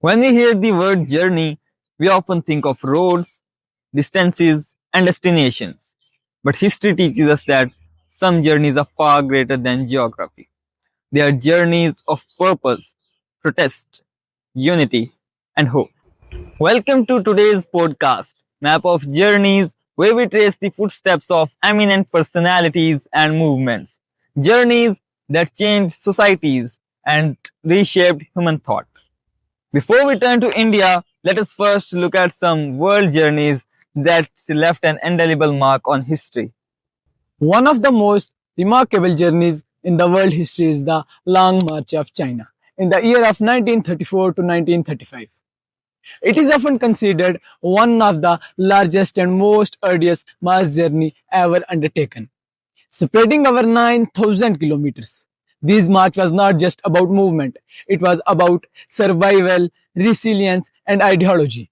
When we hear the word journey, we often think of roads, distances, and destinations. But history teaches us that some journeys are far greater than geography. They are journeys of purpose, protest, unity, and hope. Welcome to today's podcast, Map of Journeys, where we trace the footsteps of eminent personalities and movements. Journeys that changed societies and reshaped human thought. Before we turn to India, let us first look at some world journeys that left an indelible mark on history. One of the most remarkable journeys in the world history is the Long March of China in the year of 1934 to 1935. It is often considered one of the largest and most arduous mass journey ever undertaken, spreading over 9,000 kilometers. This march was not just about movement, it was about survival, resilience, and ideology.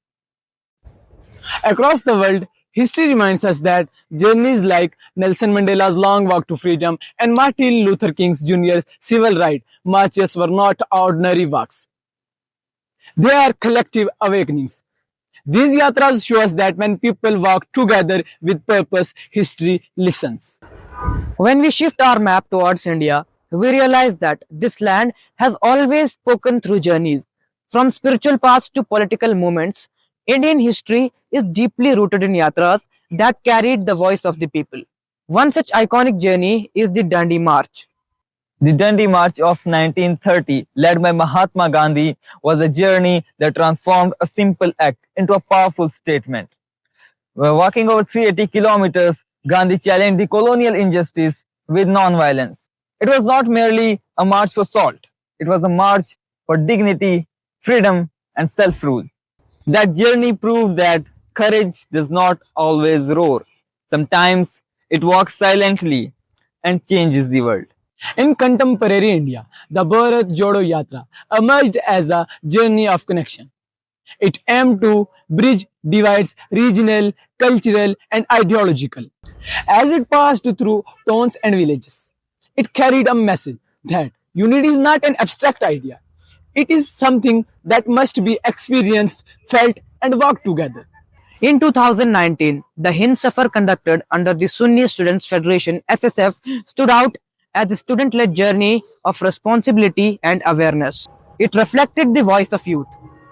Across the world, history reminds us that journeys like Nelson Mandela's Long Walk to Freedom and Martin Luther King Jr.'s civil rights marches were not ordinary walks. They are collective awakenings. These yatras show us that when people walk together with purpose, history listens. When we shift our map towards India, we realize that this land has always spoken through journeys. From spiritual paths to political movements, Indian history is deeply rooted in yatras that carried the voice of the people. One such iconic journey is the Dandi March. The Dandi March of 1930, led by Mahatma Gandhi, was a journey that transformed a simple act into a powerful statement. While walking over 380 kilometers, Gandhi challenged the colonial injustice with non-violence. It was not merely a march for salt. It was a march for dignity, freedom, and self-rule. That journey proved that courage does not always roar. Sometimes it walks silently and changes the world. In contemporary India, the Bharat Jodo Yatra emerged as a journey of connection. It aimed to bridge divides regional, cultural, and ideological. As it passed through towns and villages, it carried a message that unity is not an abstract idea. It is something that must be experienced, felt, and walked together. In 2019, the Hind Safar conducted under the Sunni Students Federation SSF stood out as a student-led journey of responsibility and awareness. It reflected the voice of youth,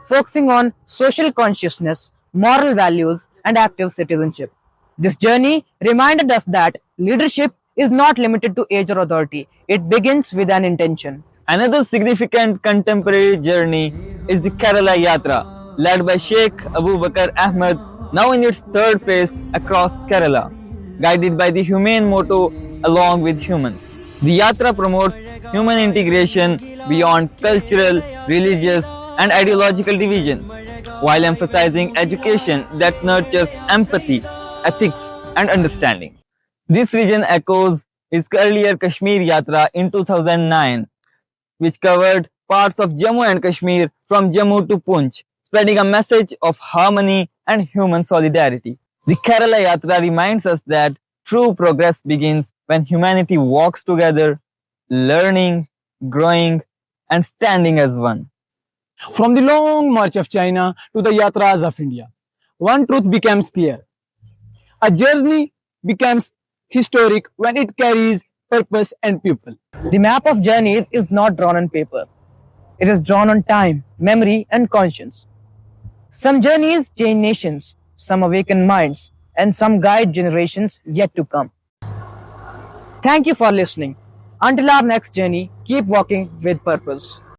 focusing on social consciousness, moral values, and active citizenship. This journey reminded us that leadership is not limited to age or authority. It begins with an intention. Another significant contemporary journey is the Kerala Yatra, led by Sheikh Abu Bakr Ahmed, now in its third phase across Kerala, guided by the humane motto along with humans. The Yatra promotes human integration beyond cultural, religious, and ideological divisions, while emphasizing education that nurtures empathy, ethics, and understanding. This vision echoes his earlier Kashmir Yatra in 2009, which covered parts of Jammu and Kashmir from Jammu to Poonch, spreading a message of harmony and human solidarity. The Kerala Yatra reminds us that true progress begins when humanity walks together, learning, growing, and standing as one. From the Long March of China to the Yatras of India, one truth becomes clear. A journey becomes historic when it carries purpose and people. The map of journeys is not drawn on paper. It is drawn on time, memory, and conscience. Some journeys change nations, some awaken minds, and some guide generations yet to come. Thank you for listening. Until our next journey, keep walking with purpose.